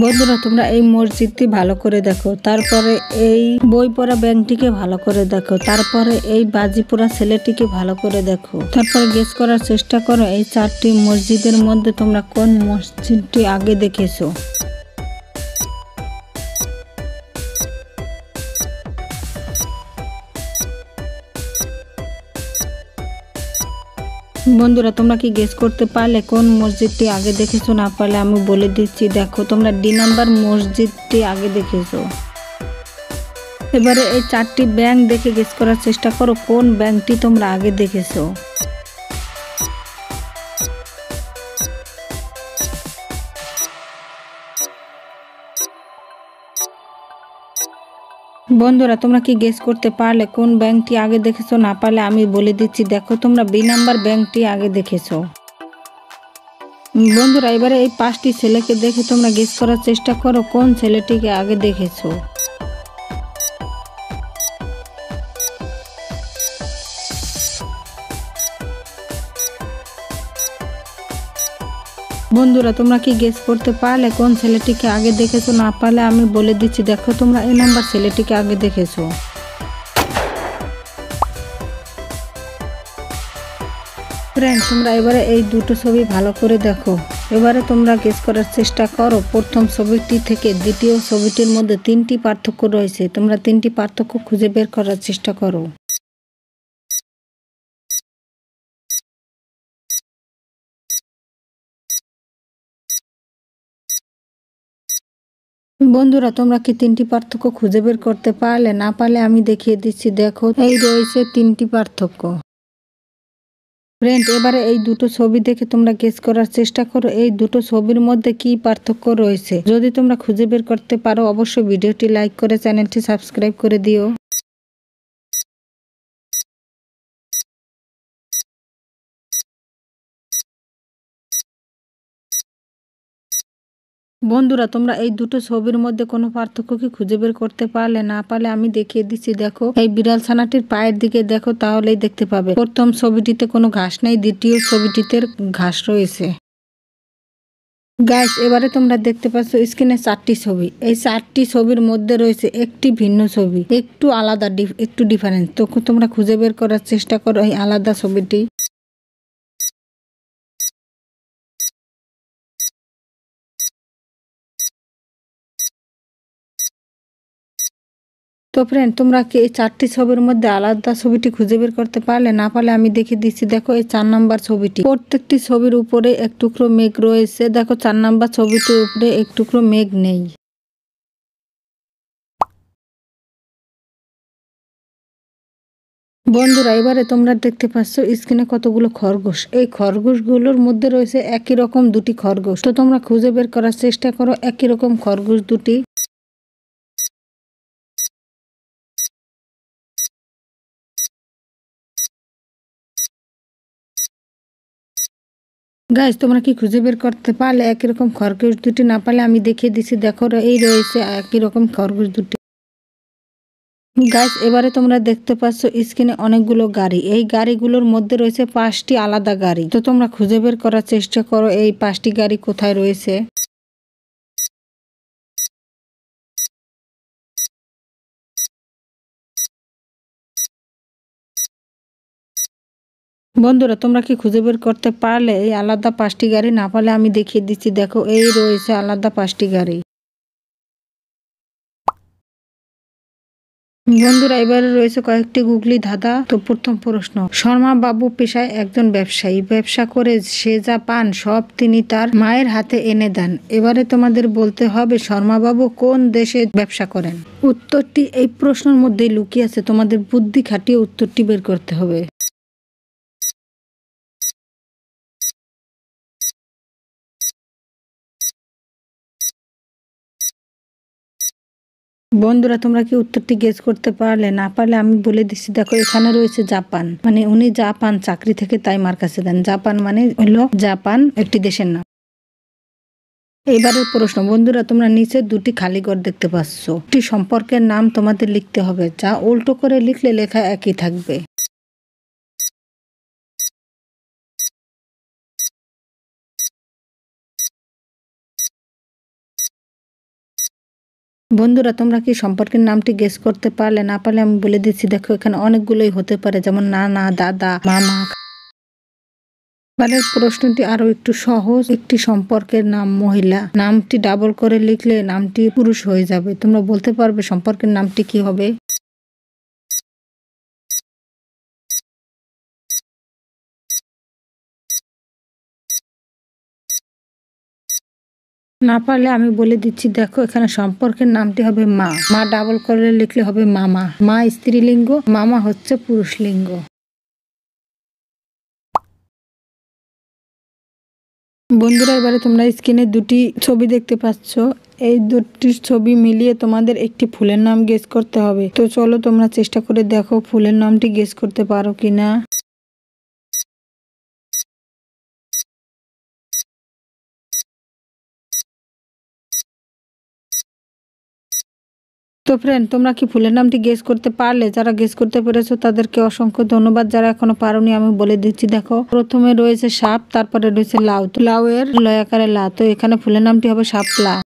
বন্ধুরা, তোমরা এই মসজিদটি ভালো করে দেখো, তারপরে এই বই পড়া ব্যাংকটিকে ভালো করে দেখো, তারপরে এই বাজি পোড়া ছেলেটিকে ভালো করে দেখো, তারপরে গেস করার চেষ্টা করো এই চারটি মসজিদের মধ্যে তোমরা কোন মসজিদটি আগে দেখেছো। বন্ধুরা, তোমরা কি গেস করতে পারলে কোন মসজিদটি আগে দেখেছো? না পারলে আমি বলে দিচ্ছি, দেখো তোমরা ডি নাম্বার মসজিদটি আগে দেখেছো। এবারে এই চারটি ব্যাংক দেখে গেস করার চেষ্টা করো কোন ব্যাংকটি তোমরা আগে দেখেছো। বন্ধুরা, তোমরা কি গেস করতে পারলে কোন ব্যাংকটি আগে দেখেছো? না পারলে আমি বলে দিচ্ছি, দেখো তোমরা বি নাম্বার ব্যাংকটি আগে দেখেছো। বন্ধুরা, এবারে এই পাঁচটি ছেলেকে দেখে তোমরা গেস করার চেষ্টা করো কোন ছেলেটিকে আগে দেখেছো। বন্ধুরা, তোমরা কি গেস করতে পারলে কোন ছেলেটিকে আগে দেখেছো? না পারলে আমি বলে দিচ্ছি, দেখো তোমরা এ নাম্বার ছেলেটিকে আগে দেখেছো। ফ্রেন্ড, তোমরা এবারে এই দুটো ছবি ভালো করে দেখো। এবারে তোমরা গেস করার চেষ্টা করো প্রথম ছবিটি থেকে দ্বিতীয় ছবিটির মধ্যে তিনটি পার্থক্য রয়েছে, তোমরা তিনটি পার্থক্য খুঁজে বের করার চেষ্টা করো। বন্ধুরা, তোমরা কি তিনটি পার্থক্য খুঁজে বের করতে পারলে? না পারলে আমি দেখিয়ে দিচ্ছি, দেখো এই রয়েছে তিনটি পার্থক্য। ফ্রেন্ড, এবারে এই দুটো ছবি দেখে তোমরা গেস করার চেষ্টা করো এই দুটো ছবির মধ্যে কি পার্থক্য রয়েছে। যদি তোমরা খুঁজে বের করতে পারো অবশ্যই ভিডিওটি লাইক করে চ্যানেলটি সাবস্ক্রাইব করে দিও। বন্ধুরা, তোমরা এই দুটো ছবির মধ্যে কোনো পার্থক্য কি খুঁজে বের করতে পারলে? না পারলে আমি দেখিয়ে দিচ্ছি, দেখো এই বিড়াল ছানাটির পায়ের দিকে দেখো, তাহলেই দেখতে পাবে প্রথম ছবিটিতে কোনো ঘাস নেই, দ্বিতীয় ছবিটিতে ঘাস রয়েছে। গাইস, এবারে তোমরা দেখতে পাচ্ছ স্ক্রিনে চারটি ছবি, এই চারটি ছবির মধ্যে রয়েছে একটি ভিন্ন ছবি, একটু আলাদা, একটু ডিফারেন্স। তো তোমরা খুঁজে বের করার চেষ্টা করো এই আলাদা ছবিটি। তো ফ্রেন্ড, তোমরা কি এই চারটি ছবির মধ্যে আলাদা ছবিটি খুঁজে বের করতে পারলে? না পারলে আমি দেখিয়ে দিচ্ছি, দেখো এই 4 নাম্বার ছবিটি, প্রত্যেকটি ছবির উপরে এক টুকরো মেঘ রয়েছে, দেখো 4 নাম্বার ছবিটির উপরে এক টুকরো মেঘ নেই। বন্ধুরা, এবারে তোমরা দেখতে পাচ্ছ স্ক্রিনে কতগুলো খরগোশ, এই খরগোশগুলোর মধ্যে রয়েছে একই রকম দুটি খরগোশ। তো তোমরা খুঁজে বের করার চেষ্টা করো একই রকম খরগোশ দুটি। গাইস, তোমরা কি খুঁজে বের করতে পারলে একই রকম খরগোশ দুটি? না পারলে আমি দেখিয়ে দিচ্ছি, দেখো এই রয়েছে একই রকম খরগোশ দুটি। গাইস, এবারে তোমরা দেখতে পাচ্ছ স্ক্রিনে অনেকগুলো গাড়ি, এই গাড়িগুলোর মধ্যে রয়েছে 5টি আলাদা গাড়ি। তো তোমরা খুঁজে বের করার চেষ্টা করো এই 5টি গাড়ি কোথায় রয়েছে। বন্ধুরা, তোমরা কি খুঁজে বের করতে পারলে এই আলাদা 5টি গাড়ি? না পারলে আমি দেখিয়ে দিচ্ছি, দেখো এই রয়েছে আলাদা 5টি গাড়ি। বন্ধুরা, এবারে রয়েছে কয়েকটি গুগলি ধাঁধা। তো প্রথম প্রশ্ন, শর্মা বাবু পেশায় একজন ব্যবসায়ী, ব্যবসা করে সে যা পান সব তিনি তার মায়ের হাতে এনে দেন। এবারে তোমাদের বলতে হবে শর্মা বাবু কোন দেশে ব্যবসা করেন। উত্তরটি এই প্রশ্নের মধ্যেই লুকিয়ে আছে, তোমাদের বুদ্ধি খাটিয়ে উত্তরটি বের করতে হবে। বন্ধুরা, তোমরা কি উত্তরটি গেস করতে পারলে? না পারলে আমি বলে দিচ্ছি, দেখো এখানে রয়েছে জাপান, মানে উনি জাপান চাকরি থেকে তাই মার কাছে দেন। জাপান মানে হলো জাপান একটি দেশের নাম। এবারের প্রশ্ন, বন্ধুরা তোমরা নিচে দুটি খালি ঘর দেখতে পাচ্ছ। একটি সম্পর্কের নাম তোমাদের লিখতে হবে, যা উল্টো করে লিখলে লেখা একই থাকবে। বন্ধুরা তোমরা কি সম্পর্কের নামটি গেস করতে পারলে? না পারলে আমি বলে দিচ্ছি, দেখো এখানে অনেকগুলোই হতে পারে, যেমন নানা, দাদা, মামা। এবারের প্রশ্নটি আরো একটু সহজ। একটি সম্পর্কের নাম মহিলা, নামটি ডাবল করে লিখলে নামটি পুরুষ হয়ে যাবে। তোমরা বলতে পারবে সম্পর্কের নামটি কি হবে? না পারলে আমি বলে দিচ্ছি, দেখো এখানে সম্পর্কের নামটি হবে মা। মা ডাবল করে লিখলে হবে মামা। মা স্ত্রীলিঙ্গ, মামা হচ্ছে পুরুষলিঙ্গ। বন্ধুরা এবারে তোমরা স্ক্রিনে দুটি ছবি দেখতে পাচ্ছ। এই দুটি ছবি মিলিয়ে তোমাদের একটি ফুলের নাম গেস করতে হবে। তো চলো তোমরা চেষ্টা করে দেখো ফুলের নামটি গেস করতে পারো কিনা। তো ফ্রেন্ড, তোমরা কি ফুলের নামটি গেস করতে পারলে? যারা গেস করতে পেরেছো তাদেরকে অসংখ্য ধন্যবাদ। যারা এখনো পারোনি আমি বলে দিচ্ছি, দেখো প্রথমে রয়েছে সাপ, তারপরে রয়েছে লাউ। তো লাউ এর লয়াকারে লা, তো এখানে ফুলের নামটি হবে শাপলা।